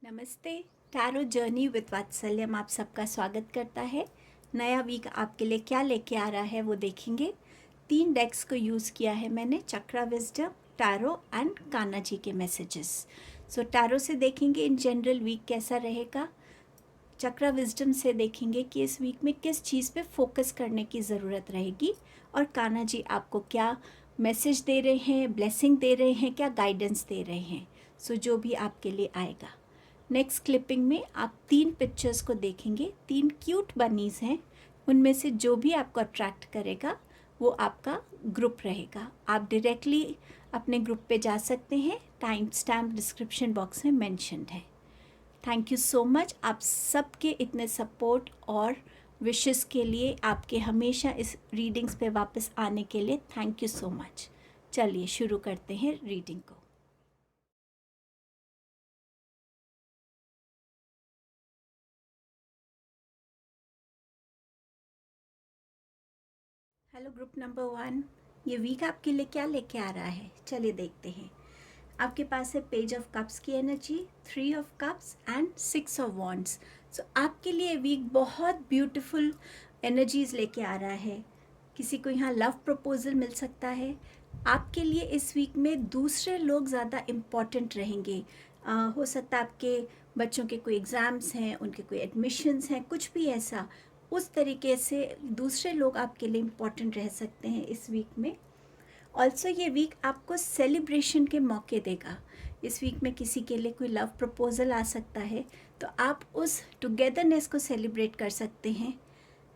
नमस्ते। Tarot journey with वात्सल्यम आप सबका स्वागत करता है। नया वीक आपके लिए क्या लेके आ रहा है वो देखेंगे। 3 डेक्स को यूज़ किया है मैंने, चक्रा wisdom, tarot and Kanha ji के मैसेजेस। सो टैरो से देखेंगे इन जनरल वीक कैसा रहेगा। चक्रा विजडम से देखेंगे कि इस वीक में किस चीज़ पे फोकस करने की ज़रूरत रहेगी, और कान्हा जी आपको क्या मैसेज दे रहे हैं, ब्लेसिंग दे रहे हैं, क्या गाइडेंस दे रहे हैं। सो जो भी आपके लिए आएगा। नेक्स्ट क्लिपिंग में आप 3 पिक्चर्स को देखेंगे। 3 क्यूट बनीज हैं, उनमें से जो भी आपको अट्रैक्ट करेगा वो आपका ग्रुप रहेगा। आप डायरेक्टली अपने ग्रुप पे जा सकते हैं, टाइम स्टैम्प डिस्क्रिप्शन बॉक्स में मेंशन्ड है। थैंक यू सो मच आप सबके इतने सपोर्ट और विशेस के लिए, आपके हमेशा इस रीडिंग्स पे वापस आने के लिए थैंक यू सो मच। चलिए शुरू करते हैं रीडिंग को। हेलो ग्रुप नंबर 1, ये वीक आपके लिए क्या लेके आ रहा है, चलिए देखते हैं। आपके पास है पेज ऑफ कप्स की energy, 3 of cups and 6 of wands. So आपके लिए वीक बहुत ब्यूटीफुल एनर्जीज लेके आ रहा है। किसी को यहाँ लव प्रपोजल मिल सकता है। आपके लिए इस वीक में दूसरे लोग ज़्यादा इम्पॉर्टेंट रहेंगे। हो सकता है आपके बच्चों के कोई एग्ज़ाम्स हैं, उनके कोई एडमिशन्स हैं, कुछ भी ऐसा, उस तरीके से दूसरे लोग आपके लिए इम्पॉर्टेंट रह सकते हैं इस वीक में। ऑल्सो ये वीक आपको सेलिब्रेशन के मौके देगा। इस वीक में किसी के लिए कोई लव प्रपोजल आ सकता है, तो आप उस टुगेदरनेस को सेलिब्रेट कर सकते हैं।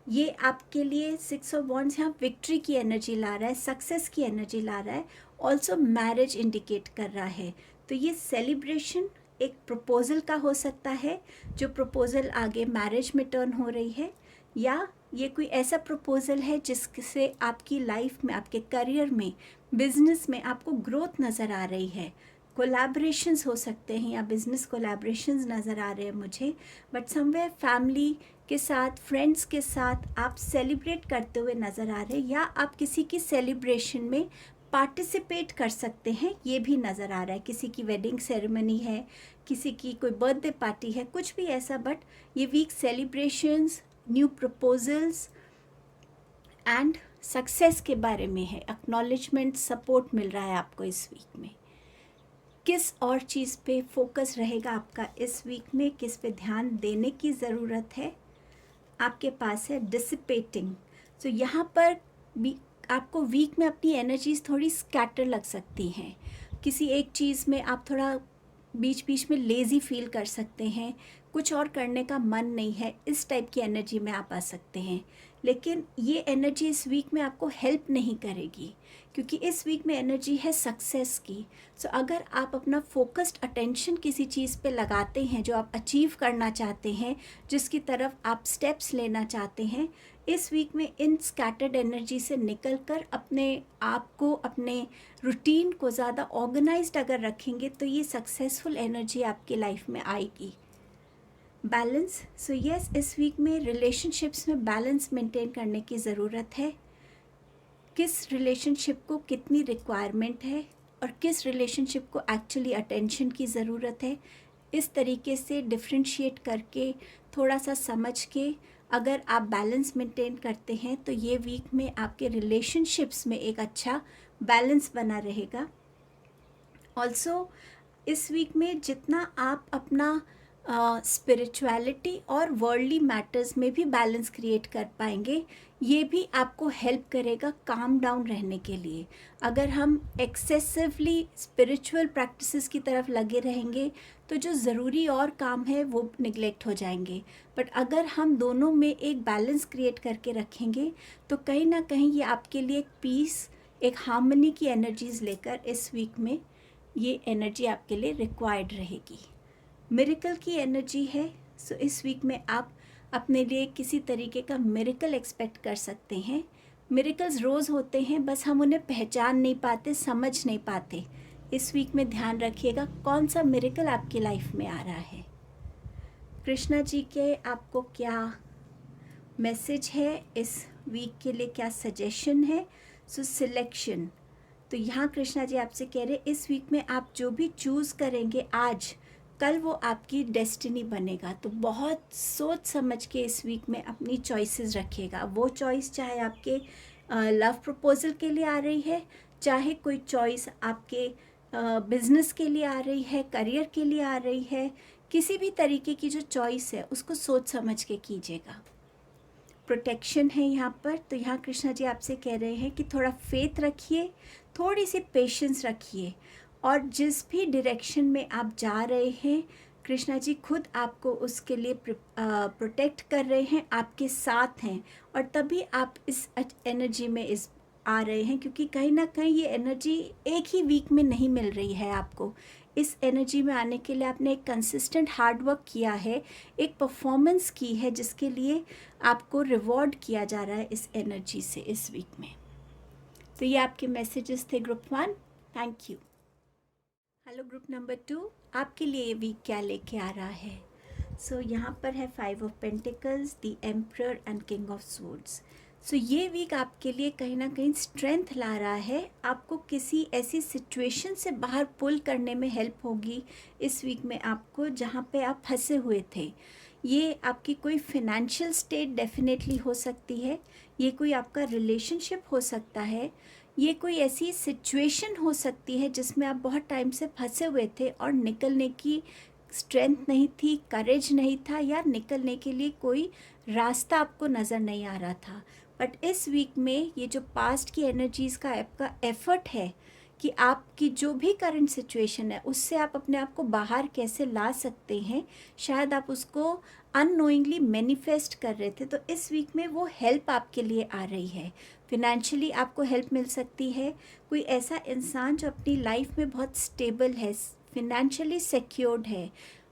ये आपके लिए 6 ऑफ वॉन्ड्स यहाँ विक्ट्री की एनर्जी ला रहा है, सक्सेस की एनर्जी ला रहा है, ऑल्सो मैरिज इंडिकेट कर रहा है। तो ये सेलिब्रेशन एक प्रपोजल का हो सकता है, जो प्रपोजल आगे मैरिज में टर्न हो रही है, या ये कोई ऐसा प्रपोजल है जिससे आपकी लाइफ में, आपके करियर में, बिजनेस में आपको ग्रोथ नज़र आ रही है। कोलैबोरेशंस हो सकते हैं या बिजनेस कोलैबोरेशंस नज़र आ रहे हैं मुझे, बट समवेयर फैमिली के साथ, फ्रेंड्स के साथ आप सेलिब्रेट करते हुए नज़र आ रहे हैं, या आप किसी की सेलिब्रेशन में पार्टिसिपेट कर सकते हैं, ये भी नज़र आ रहा है। किसी की वेडिंग सेरेमनी है, किसी की कोई बर्थडे पार्टी है, कुछ भी ऐसा, बट ये week celebrations, new proposals and success के बारे में है। एक्नॉलेजमेंट, सपोर्ट मिल रहा है आपको इस वीक में। किस और चीज़ पे फोकस रहेगा आपका इस वीक में, किस पे ध्यान देने की ज़रूरत है। आपके पास है डिसिपेटिंग। तो यहाँ पर भी आपको वीक में अपनी एनर्जीज थोड़ी स्कैटर लग सकती हैं। किसी एक चीज़ में आप थोड़ा बीच बीच में लेज़ी फील कर सकते हैं, कुछ और करने का मन नहीं है, इस टाइप की एनर्जी में आप आ सकते हैं। लेकिन ये एनर्जी इस वीक में आपको हेल्प नहीं करेगी, क्योंकि इस वीक में एनर्जी है सक्सेस की। सो अगर आप अपना फोकस्ड अटेंशन किसी चीज़ पे लगाते हैं जो आप अचीव करना चाहते हैं, जिसकी तरफ आप स्टेप्स लेना चाहते हैं, इस वीक में इन स्कैटर्ड एनर्जी से निकल कर अपने आप को, अपने रूटीन को ज़्यादा ऑर्गेनाइज्ड अगर रखेंगे, तो ये सक्सेसफुल एनर्जी आपकी लाइफ में आएगी। बैलेंस। सो यस, इस वीक में रिलेशनशिप्स में बैलेंस मेंटेन करने की ज़रूरत है। किस रिलेशनशिप को कितनी रिक्वायरमेंट है और किस रिलेशनशिप को एक्चुअली अटेंशन की ज़रूरत है, इस तरीके से डिफ्रेंशिएट करके, थोड़ा सा समझ के अगर आप बैलेंस मेंटेन करते हैं, तो ये वीक में आपके रिलेशनशिप्स में एक अच्छा बैलेंस बना रहेगा। ऑल्सो इस वीक में जितना आप अपना स्पिरिचुअलिटी और वर्ल्डली मैटर्स में भी बैलेंस क्रिएट कर पाएंगे, ये भी आपको हेल्प करेगा काम डाउन रहने के लिए। अगर हम एक्सेसिवली स्पिरिचुअल प्रैक्टिसेस की तरफ लगे रहेंगे, तो जो ज़रूरी और काम है वो निगलेक्ट हो जाएंगे। बट अगर हम दोनों में एक बैलेंस क्रिएट करके रखेंगे, तो कहीं ना कहीं ये आपके लिए एक पीस, एक हार्मनी की एनर्जीज़ लेकर इस वीक में ये एनर्जी आपके लिए रिक्वायर्ड रहेगी। मिरेकल की एनर्जी है। सो इस वीक में आप अपने लिए किसी तरीके का मिरेकल एक्सपेक्ट कर सकते हैं। मिरेकल्स रोज़ होते हैं, बस हम उन्हें पहचान नहीं पाते, समझ नहीं पाते। इस वीक में ध्यान रखिएगा कौन सा मिरेकल आपकी लाइफ में आ रहा है। कृष्णा जी के आपको क्या मैसेज है इस वीक के लिए, क्या सजेशन है। So selection. तो यहाँ कृष्णा जी आपसे कह रहे हैं इस वीक में आप जो भी चूज़ करेंगे आज, कल वो आपकी डेस्टिनी बनेगा। तो बहुत सोच समझ के इस वीक में अपनी चॉइसेस रखिएगा। वो चॉइस चाहे आपके लव प्रपोजल के लिए आ रही है, चाहे कोई चॉइस आपके बिजनेस के लिए आ रही है, करियर के लिए आ रही है, किसी भी तरीके की जो चॉइस है उसको सोच समझ के कीजिएगा। प्रोटेक्शन है यहाँ पर, तो यहाँ कृष्णा जी आपसे कह रहे हैं कि थोड़ा फेथ रखिए, थोड़ी सी पेशेंस रखिए, और जिस भी डायरेक्शन में आप जा रहे हैं कृष्णा जी खुद आपको उसके लिए प्रोटेक्ट कर रहे हैं, आपके साथ हैं, और तभी आप इस एनर्जी में इस आ रहे हैं, क्योंकि कहीं ना कहीं ये एनर्जी एक ही वीक में नहीं मिल रही है आपको। इस एनर्जी में आने के लिए आपने एक कंसिस्टेंट हार्ड वर्क किया है, एक परफॉर्मेंस की है, जिसके लिए आपको रिवॉर्ड किया जा रहा है इस एनर्जी से इस वीक में। तो ये आपके मैसेजेस थे group 1। Thank you. Hello group number 2, आपके लिए ये वीक क्या लेके आ रहा है? सो यहाँ पर है 5 of pentacles, the emperor and king of swords. So ये वीक आपके लिए कहीं ना कहीं स्ट्रेंथ ला रहा है, आपको किसी ऐसी सिचुएशन से बाहर पुल करने में हेल्प होगी इस वीक में आपको, जहाँ पे आप फंसे हुए थे। ये आपकी कोई फिनेंशियल स्टेट डेफिनेटली हो सकती है, ये कोई आपका रिलेशनशिप हो सकता है, ये कोई ऐसी सिचुएशन हो सकती है जिसमें आप बहुत टाइम से फंसे हुए थे और निकलने की स्ट्रेंथ नहीं थी, करेज नहीं था, या निकलने के लिए कोई रास्ता आपको नज़र नहीं आ रहा था। बट इस वीक में ये जो पास्ट की एनर्जीज़ का आपका एफर्ट है कि आपकी जो भी करंट सिचुएशन है उससे आप अपने आप को बाहर कैसे ला सकते हैं, शायद आप उसको अननोइंगली मैनिफेस्ट कर रहे थे, तो इस वीक में वो हेल्प आपके लिए आ रही है। फिनेंशियली आपको हेल्प मिल सकती है, कोई ऐसा इंसान जो अपनी लाइफ में बहुत स्टेबल है, फिनेंशियली सिक्योर्ड है,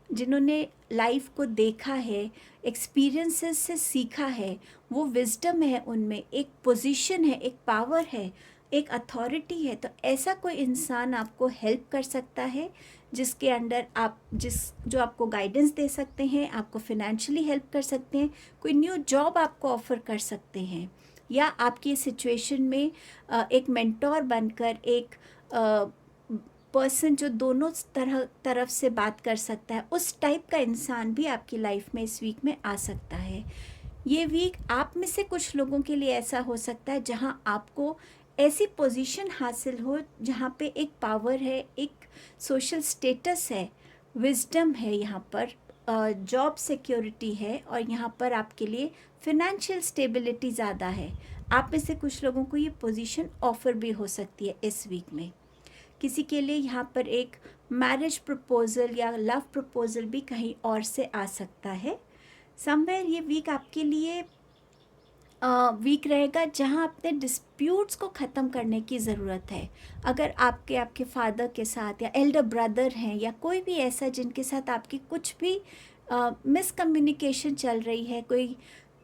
जिन्होंने लाइफ को देखा है, एक्सपीरियंसेस से सीखा है, वो विजडम है उनमें, एक पोजीशन है, एक पावर है, एक अथॉरिटी है, तो ऐसा कोई इंसान आपको हेल्प कर सकता है, जिसके अंडर आप जो आपको गाइडेंस दे सकते हैं, आपको फिनेंशियली हेल्प कर सकते हैं, कोई न्यू जॉब आपको ऑफर कर सकते हैं, या आपकी सिचुएशन में एक मेंटोर बनकर एक पर्सन जो दोनों तरफ से बात कर सकता है, उस टाइप का इंसान भी आपकी लाइफ में इस वीक में आ सकता है। ये वीक आप में से कुछ लोगों के लिए ऐसा हो सकता है जहां आपको ऐसी पोजीशन हासिल हो जहां पे एक पावर है, एक सोशल स्टेटस है, विजडम है, यहाँ पर जॉब सिक्योरिटी है, और यहाँ पर आपके लिए फिनेंशियल स्टेबिलिटी ज़्यादा है। आप में से कुछ लोगों को ये पोजीशन ऑफर भी हो सकती है इस वीक में। किसी के लिए यहाँ पर एक मैरिज प्रपोजल या लव प्रपोजल भी कहीं और से आ सकता है। समवेयर ये वीक आपके लिए वीक रहेगा जहाँ अपने डिस्प्यूट्स को ख़त्म करने की ज़रूरत है। अगर आपके फादर के साथ या एल्डर ब्रदर हैं या कोई भी ऐसा जिनके साथ आपकी कुछ भी मिसकम्युनिकेशन चल रही है कोई,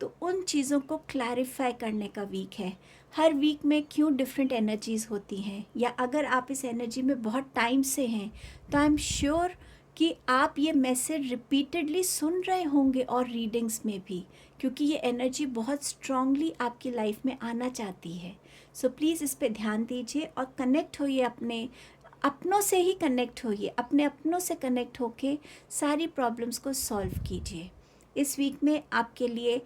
तो उन चीज़ों को क्लैरिफाई करने का वीक है। हर वीक में क्यों डिफरेंट एनर्जीज़ होती हैं, या अगर आप इस एनर्जी में बहुत टाइम से हैं तो आई एम श्योर कि आप ये मैसेज रिपीटेडली सुन रहे होंगे और रीडिंग्स में भी, क्योंकि ये एनर्जी बहुत स्ट्रांगली आपकी लाइफ में आना चाहती है। सो प्लीज़ इस पे ध्यान दीजिए और कनेक्ट होइए, अपने अपनों से ही कनेक्ट होइए, अपने अपनों से कनेक्ट होके सारी प्रॉब्लम्स को सॉल्व कीजिए। इस वीक में आपके लिए,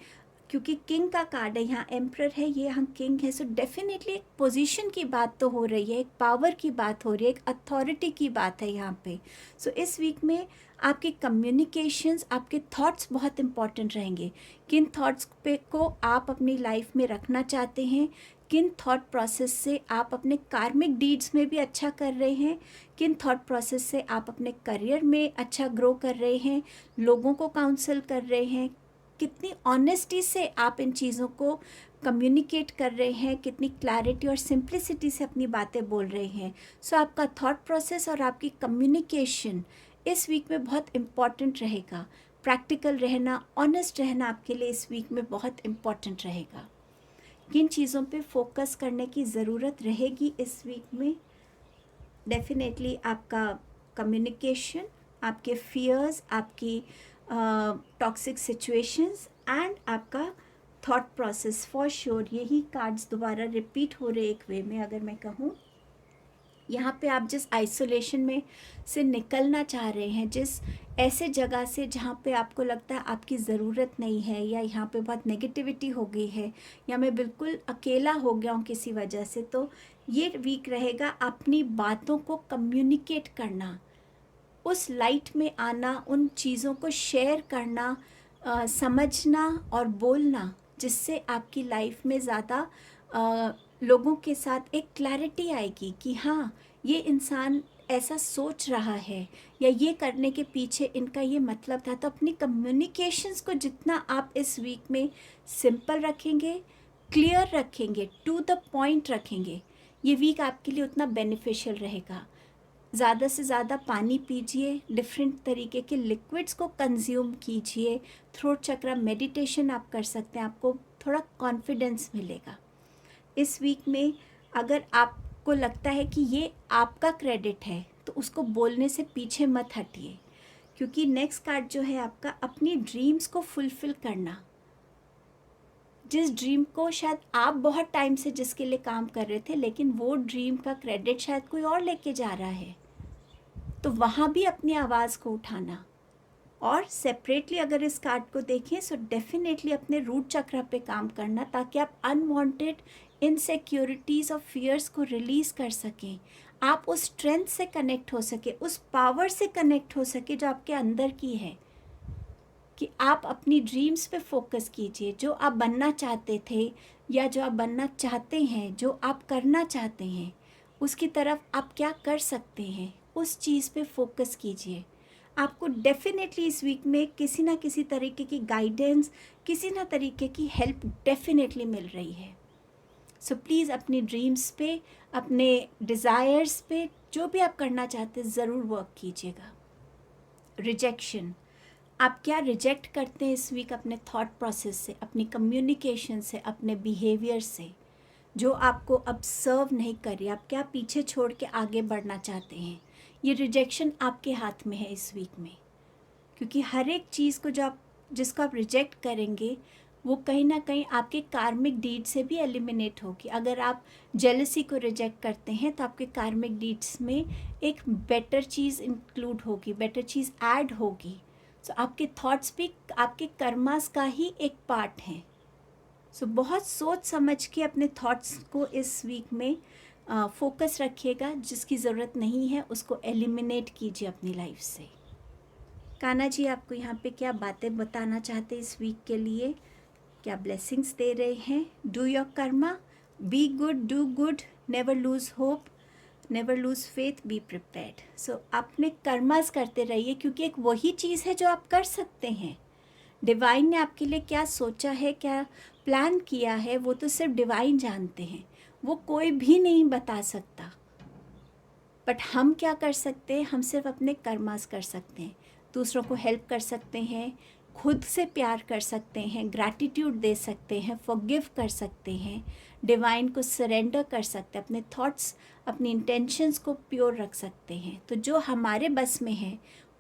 क्योंकि किंग का कार्ड है यहाँ, एम्परर है, ये हम किंग है, सो डेफिनेटली एक पोजीशन की बात तो हो रही है, एक पावर की बात हो रही है, एक अथॉरिटी की बात है यहाँ पे। सो इस वीक में आपके कम्युनिकेशंस, आपके थॉट्स बहुत इंपॉर्टेंट रहेंगे। किन थॉट्स पे को आप अपनी लाइफ में रखना चाहते हैं, किन थॉट प्रोसेस से आप अपने कार्मिक डीड्स में भी अच्छा कर रहे हैं, किन थॉट प्रोसेस से आप अपने करियर में अच्छा ग्रो कर रहे हैं, लोगों को काउंसल कर रहे हैं, कितनी ऑनेस्टी से आप इन चीज़ों को कम्युनिकेट कर रहे हैं, कितनी क्लैरिटी और सिंप्लिसिटी से अपनी बातें बोल रहे हैं। सो आपका थॉट प्रोसेस और आपकी कम्युनिकेशन इस वीक में बहुत इम्पॉर्टेंट रहेगा। प्रैक्टिकल रहना, ऑनेस्ट रहना आपके लिए इस वीक में बहुत इम्पॉर्टेंट रहेगा। किन चीज़ों पे फोकस करने की ज़रूरत रहेगी इस वीक में? डेफिनेटली आपका कम्युनिकेशन, आपके फियर्स, आपकी टॉक्सिक सिचुएशंस एंड आपका थॉट प्रोसेस, फॉर श्योर यही कार्ड्स दोबारा रिपीट हो रहे एक वे में अगर मैं कहूँ। यहाँ पे आप जिस आइसोलेशन में से निकलना चाह रहे हैं, जिस ऐसे जगह से जहाँ पे आपको लगता है आपकी ज़रूरत नहीं है, या यहाँ पे बहुत नेगेटिविटी हो गई है, या मैं बिल्कुल अकेला हो गया हूँ किसी वजह से, तो ये वीक रहेगा अपनी बातों को कम्युनिकेट करना, उस लाइट में आना, उन चीज़ों को शेयर करना, समझना और बोलना, जिससे आपकी लाइफ में ज़्यादा लोगों के साथ एक क्लैरिटी आएगी कि हाँ, ये इंसान ऐसा सोच रहा है, या ये करने के पीछे इनका ये मतलब था। तो अपनी कम्युनिकेशंस को जितना आप इस वीक में सिंपल रखेंगे, क्लियर रखेंगे, टू द पॉइंट रखेंगे, ये वीक आपके लिए उतना बेनिफिशियल रहेगा। ज़्यादा से ज़्यादा पानी पीजिए, डिफरेंट तरीके के लिक्विड्स को कंज्यूम कीजिए, थ्रोट चक्र मेडिटेशन आप कर सकते हैं, आपको थोड़ा कॉन्फिडेंस मिलेगा। इस वीक में अगर आपको लगता है कि ये आपका क्रेडिट है, तो उसको बोलने से पीछे मत हटिए, क्योंकि नेक्स्ट कार्ड जो है आपका अपनी ड्रीम्स को फुलफ़िल करना। जिस ड्रीम को शायद आप बहुत टाइम से जिसके लिए काम कर रहे थे, लेकिन वो ड्रीम का क्रेडिट शायद कोई और लेके जा रहा है, तो वहाँ भी अपनी आवाज़ को उठाना। और सेपरेटली अगर इस कार्ड को देखें, सो डेफिनेटली अपने रूट चक्र पे काम करना, ताकि आप अनवांटेड इनसिक्योरिटीज़ और फियर्स को रिलीज़ कर सकें, आप उस स्ट्रेंथ से कनेक्ट हो सके, उस पावर से कनेक्ट हो सके जो आपके अंदर की है, कि आप अपनी ड्रीम्स पे फोकस कीजिए, जो आप बनना चाहते थे या जो आप बनना चाहते हैं, जो आप करना चाहते हैं, उसकी तरफ आप क्या कर सकते हैं, उस चीज़ पे फोकस कीजिए। आपको डेफिनेटली इस वीक में किसी ना किसी तरीके की गाइडेंस, किसी ना तरीके की हेल्प डेफिनेटली मिल रही है। सो प्लीज़ अपनी ड्रीम्स पे, अपने डिज़ायर्स पे, जो भी आप करना चाहते हैं, ज़रूर वर्क कीजिएगा। रिजेक्शन, आप क्या रिजेक्ट करते हैं इस वीक अपने थॉट प्रोसेस से, अपनी कम्युनिकेशन से, अपने बिहेवियर से, जो आपको अब सर्व नहीं कर रही, आप क्या पीछे छोड़ के आगे बढ़ना चाहते हैं। ये रिजेक्शन आपके हाथ में है इस वीक में, क्योंकि हर एक चीज़ को जिसको आप रिजेक्ट करेंगे, वो कहीं ना कहीं आपके कार्मिक डीड से भी एलिमिनेट होगी। अगर आप जेलसी को रिजेक्ट करते हैं, तो आपके कार्मिक डीड्स में एक बेटर चीज़ इंक्लूड होगी, बेटर चीज़ ऐड होगी। सो आपके थॉट्स भी आपके कर्मास का ही एक पार्ट हैं। सो बहुत सोच समझ के अपने थॉट्स को इस वीक में फोकस रखिएगा, जिसकी ज़रूरत नहीं है उसको एलिमिनेट कीजिए अपनी लाइफ से। कान्हा जी आपको यहाँ पे क्या बातें बताना चाहते हैं इस वीक के लिए, क्या ब्लेसिंग्स दे रहे हैं? Do your karma, be good, do good, never lose hope, never lose faith, be prepared. So अपने कर्मास करते रहिए, क्योंकि एक वही चीज़ है जो आप कर सकते हैं। डिवाइन ने आपके लिए क्या सोचा है, क्या प्लान किया है, वो तो सिर्फ डिवाइन जानते हैं, वो कोई भी नहीं बता सकता। बट हम क्या कर सकते हैं? हम सिर्फ अपने कर्मास कर सकते हैं, दूसरों को हेल्प कर सकते हैं, खुद से प्यार कर सकते हैं, ग्रैटिट्यूड दे सकते हैं, फॉरगिव कर सकते हैं, डिवाइन को सरेंडर कर सकते हैं, अपने थॉट्स, अपनी इंटेंशंस को प्योर रख सकते हैं। तो जो हमारे बस में है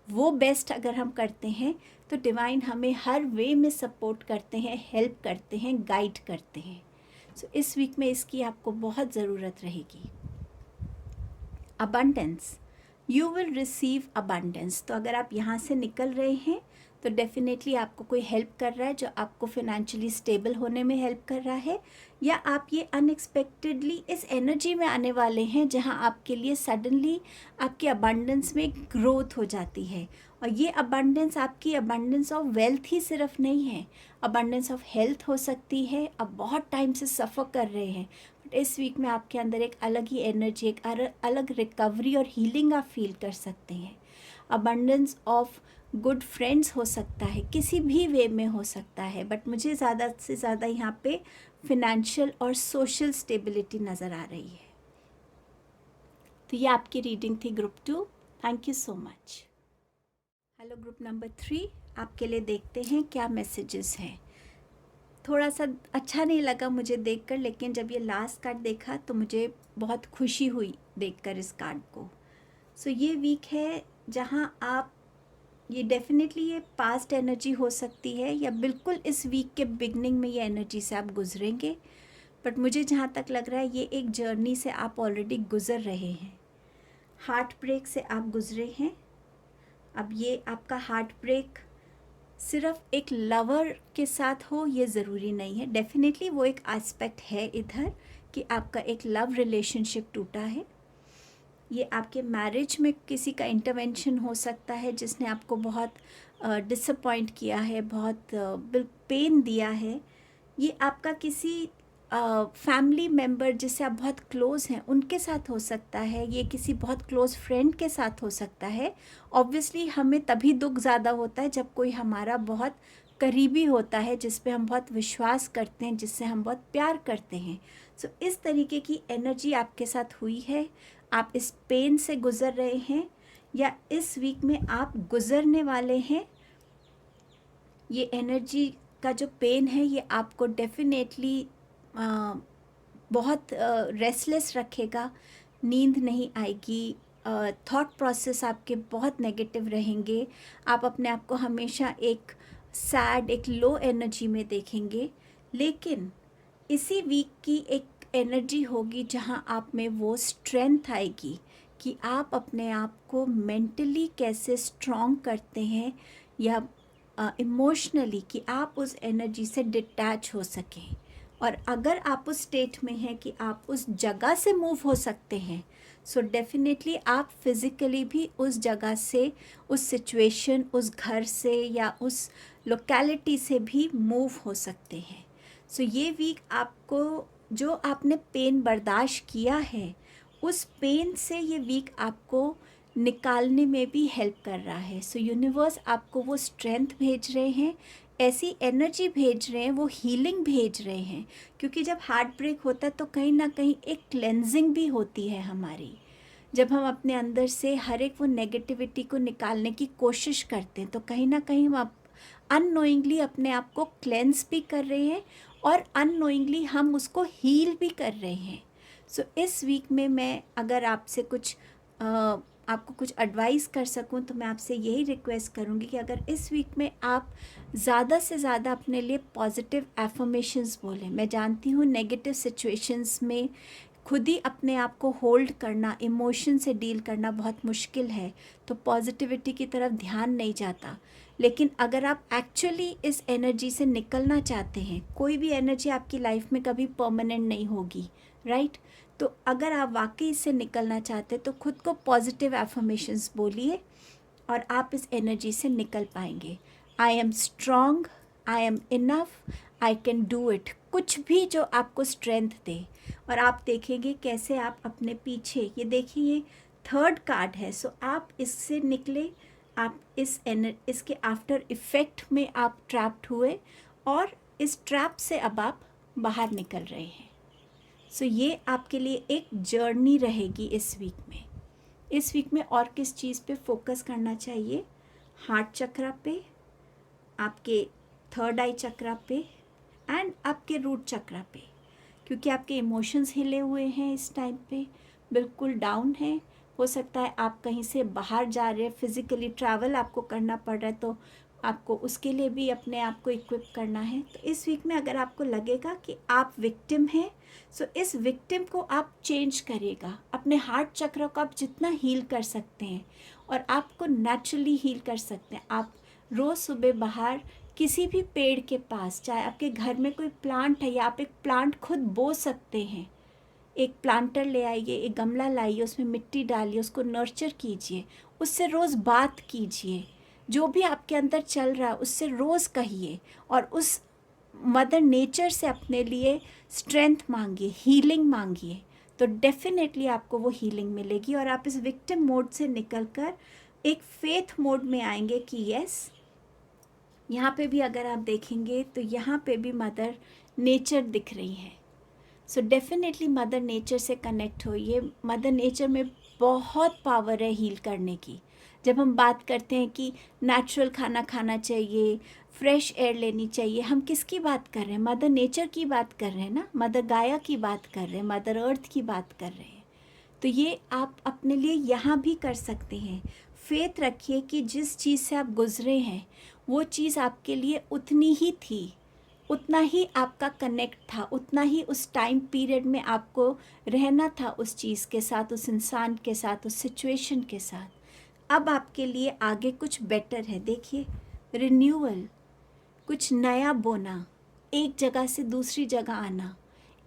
वो बेस्ट अगर हम करते हैं, तो डिवाइन हमें हर वे में सपोर्ट करते हैं, हेल्प करते हैं, गाइड करते हैं। सो इस वीक में इसकी आपको बहुत ज़रूरत रहेगी। Abundance, you will receive abundance. तो अगर आप यहाँ से निकल रहे हैं, तो डेफिनेटली आपको कोई हेल्प कर रहा है, जो आपको फिनेंशियली स्टेबल होने में हेल्प कर रहा है, या आप ये अनएक्सपेक्टेडली इस एनर्जी में आने वाले हैं जहाँ आपके लिए सडनली आपके अबंडेंस में ग्रोथ हो जाती है। और ये अबंडेंस आपकी अबंडेंस ऑफ वेल्थ ही सिर्फ नहीं है, अबंडेंस ऑफ हेल्थ हो सकती है। आप बहुत टाइम से सफ़र कर रहे हैं, बट इस वीक में आपके अंदर एक अलग ही एनर्जी, एक अलग रिकवरी और हीलिंग आप फील कर सकते हैं। अबंडेंस ऑफ गुड फ्रेंड्स हो सकता है, किसी भी वे में हो सकता है, बट मुझे ज़्यादा से ज़्यादा यहाँ पे फिनेंशियल और सोशल स्टेबिलिटी नज़र आ रही है। तो ये आपकी रीडिंग थी group 2। Thank you so much. Hello group number 3, आपके लिए देखते हैं क्या मैसेजेस हैं। थोड़ा सा अच्छा नहीं लगा मुझे देखकर, लेकिन जब ये लास्ट कार्ड देखा तो मुझे बहुत खुशी हुई देखकर इस कार्ड को। सो ये वीक है जहाँ आप, ये डेफिनेटली ये पास्ट एनर्जी हो सकती है, या बिल्कुल इस वीक के बिगनिंग में ये एनर्जी से आप गुजरेंगे। बट मुझे जहाँ तक लग रहा है, ये एक जर्नी से आप ऑलरेडी गुज़र रहे हैं। हार्ट ब्रेक से आप गुजरे हैं। अब ये आपका हार्ट ब्रेक सिर्फ एक लवर के साथ हो ये ज़रूरी नहीं है। डेफिनेटली वो एक एस्पेक्ट है इधर कि आपका एक लव रिलेशनशिप टूटा है। ये आपके मैरिज में किसी का इंटरवेंशन हो सकता है जिसने आपको बहुत डिसअपॉइंट किया है, बहुत पेन दिया है। ये आपका किसी फैमिली मेम्बर जिससे आप बहुत क्लोज़ हैं उनके साथ हो सकता है। ये किसी बहुत क्लोज़ फ्रेंड के साथ हो सकता है। ऑब्वियसली हमें तभी दुख ज़्यादा होता है जब कोई हमारा बहुत करीबी होता है, जिस पे हम बहुत विश्वास करते हैं, जिससे हम बहुत प्यार करते हैं। सो इस तरीके की एनर्जी आपके साथ हुई है। आप इस पेन से गुज़र रहे हैं या इस वीक में आप गुज़रने वाले हैं। ये एनर्जी का जो पेन है ये आपको डेफिनेटली बहुत रेस्टलेस रखेगा। नींद नहीं आएगी, थॉट प्रोसेस आपके बहुत नेगेटिव रहेंगे। आप अपने आप को हमेशा एक सैड, एक लो एनर्जी में देखेंगे। लेकिन इसी वीक की एक एनर्जी होगी जहां आप में वो स्ट्रेंथ आएगी कि आप अपने आप को मेंटली कैसे स्ट्रॉन्ग करते हैं, या इमोशनली कि आप उस एनर्जी से डिटैच हो सकें। और अगर आप उस स्टेट में हैं कि आप उस जगह से मूव हो सकते हैं, सो डेफिनेटली आप फिज़िकली भी उस जगह से, उस सिचुएशन, उस घर से या उस लोकेलिटी से भी मूव हो सकते हैं। सो ये वीक आपको जो आपने पेन बर्दाश्त किया है, उस पेन से ये वीक आपको निकालने में भी हेल्प कर रहा है। सो यूनिवर्स आपको वो स्ट्रेंथ भेज रहे हैं, ऐसी एनर्जी भेज रहे हैं, वो हीलिंग भेज रहे हैं। क्योंकि जब हार्ट ब्रेक होता है तो कहीं ना कहीं एक क्लेंजिंग भी होती है हमारी। जब हम अपने अंदर से हर एक वो नेगेटिविटी को निकालने की कोशिश करते हैं तो कहीं ना कहीं हम अननोइंगली अपने आप को क्लेंस भी कर रहे हैं और अननोइंगली हम उसको हील भी कर रहे हैं। सो इस वीक में मैं अगर आपसे कुछ आपको कुछ एडवाइस कर सकूं तो मैं आपसे यही रिक्वेस्ट करूंगी कि अगर इस वीक में आप ज़्यादा से ज़्यादा अपने लिए पॉजिटिव एफर्मेशंस बोलें। मैं जानती हूँ नेगेटिव सिचुएशंस में खुद ही अपने आप को होल्ड करना, इमोशन से डील करना बहुत मुश्किल है, तो पॉजिटिविटी की तरफ ध्यान नहीं जाता। लेकिन अगर आप एक्चुअली इस एनर्जी से निकलना चाहते हैं, कोई भी एनर्जी आपकी लाइफ में कभी परमानेंट नहीं होगी, राइट? तो अगर आप वाकई इससे निकलना चाहते हैं तो खुद को पॉजिटिव एफर्मेशंस बोलिए और आप इस एनर्जी से निकल पाएंगे। I am strong, I am enough, I can do it. कुछ भी जो आपको स्ट्रेंथ दे, और आप देखेंगे कैसे आप अपने पीछे, ये देखिए ये थर्ड कार्ड है। सो आप इससे निकले, आप इसके आफ्टर इफ़ेक्ट में आप ट्रैप्ड हुए और इस ट्रैप से अब आप बाहर निकल रहे हैं। सो ये आपके लिए एक जर्नी रहेगी इस वीक में। इस वीक में और किस चीज़ पे फोकस करना चाहिए? हार्ट चक्रा पे, आपके थर्ड आई चक्रा पे एंड आपके रूट चक्रा पे। क्योंकि आपके इमोशंस हिले हुए हैं इस टाइम पे, बिल्कुल डाउन है। हो सकता है आप कहीं से बाहर जा रहे हैं, फिज़िकली ट्रैवल आपको करना पड़ रहा है, तो आपको उसके लिए भी अपने आप को इक्विप करना है। तो इस वीक में अगर आपको लगेगा कि आप विक्टिम हैं, सो इस विक्टिम को आप चेंज करिएगा। अपने हार्ट चक्र को आप जितना हील कर सकते हैं और आपको नेचुरली हील कर सकते हैं। आप रोज़ सुबह बाहर किसी भी पेड़ के पास, चाहे आपके घर में कोई प्लांट है या आप एक प्लांट खुद बो सकते हैं, एक प्लांटर ले आइए, एक गमला लाइए, उसमें मिट्टी डालिए, उसको नर्चर कीजिए, उससे रोज़ बात कीजिए। जो भी आपके अंदर चल रहा है उससे रोज़ कहिए और उस मदर नेचर से अपने लिए स्ट्रेंथ मांगिए, हीलिंग मांगिए। तो डेफिनेटली आपको वो हीलिंग मिलेगी और आप इस विक्टिम मोड से निकलकर एक फेथ मोड में आएंगे कि यस, यहाँ पे भी अगर आप देखेंगे तो यहाँ पे भी मदर नेचर दिख रही है। सो डेफिनेटली मदर नेचर से कनेक्ट होइए। मदर नेचर में बहुत पावर है हील करने की। जब हम बात करते हैं कि नेचुरल खाना खाना चाहिए, फ्रेश एयर लेनी चाहिए, हम किसकी बात कर रहे हैं? मदर नेचर की बात कर रहे हैं ना, मदर गाया की बात कर रहे हैं, मदर अर्थ की बात कर रहे हैं। तो ये आप अपने लिए यहाँ भी कर सकते हैं। फेथ रखिए कि जिस चीज़ से आप गुजरे हैं वो चीज़ आपके लिए उतनी ही थी, उतना ही आपका कनेक्ट था, उतना ही उस टाइम पीरियड में आपको रहना था उस चीज़ के साथ, उस इंसान के साथ, उस सिचुएशन के साथ। अब आपके लिए आगे कुछ बेटर है। देखिए, रिन्यूअल, कुछ नया बोना, एक जगह से दूसरी जगह आना,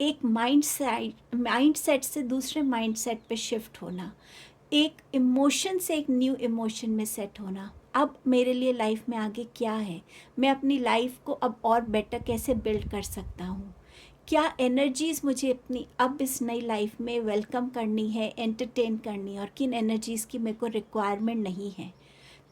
एक माइंडसेट से दूसरे माइंडसेट पे शिफ्ट होना, एक इमोशन से एक न्यू इमोशन में सेट होना। अब मेरे लिए लाइफ में आगे क्या है, मैं अपनी लाइफ को अब और बेटर कैसे बिल्ड कर सकता हूँ, क्या एनर्जीज़ मुझे अपनी अब इस नई लाइफ में वेलकम करनी है, एंटरटेन करनी है, और किन एनर्जीज़ की मेरे को रिक्वायरमेंट नहीं है।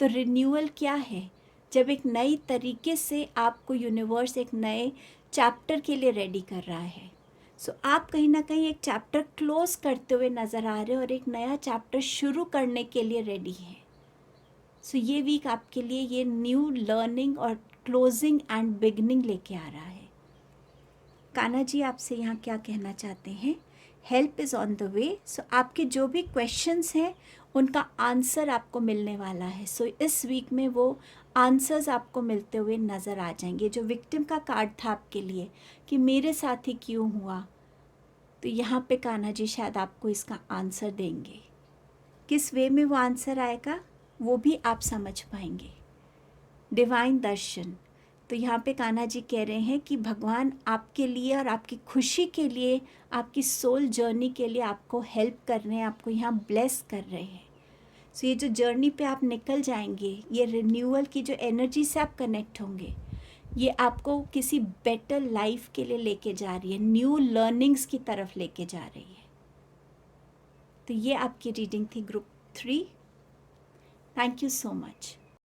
तो रिन्यूअल क्या है? जब एक नई तरीके से आपको यूनिवर्स एक नए चैप्टर के लिए रेडी कर रहा है। सो आप कहीं ना कहीं एक चैप्टर क्लोज करते हुए नज़र आ रहे हो और एक नया चैप्टर शुरू करने के लिए रेडी है। सो ये वीक आपके लिए ये न्यू लर्निंग और क्लोजिंग एंड बिगनिंग लेके आ रहा है। कान्हा जी आपसे यहाँ क्या कहना चाहते हैं? Help is on the way. So आपके जो भी क्वेश्चंस हैं उनका आंसर आपको मिलने वाला है। सो इस वीक में वो आंसर्स आपको मिलते हुए नज़र आ जाएंगे। जो विक्टिम का कार्ड था आपके लिए कि मेरे साथ ही क्यों हुआ, तो यहाँ पे कान्हा जी शायद आपको इसका आंसर देंगे। किस वे में वो आंसर आएगा वो भी आप समझ पाएंगे। डिवाइन दर्शन, तो यहाँ पे कान्हा जी कह रहे हैं कि भगवान आपके लिए और आपकी खुशी के लिए, आपकी सोल जर्नी के लिए आपको हेल्प कर रहे हैं, आपको यहाँ ब्लेस कर रहे हैं। सो ये जो जर्नी पे आप निकल जाएंगे, ये रिन्यूअल की जो एनर्जी से आप कनेक्ट होंगे, ये आपको किसी बेटर लाइफ के लिए लेके जा रही है, न्यू लर्निंग्स की तरफ लेके जा रही है। तो ये आपकी रीडिंग थी group 3। Thank you so much.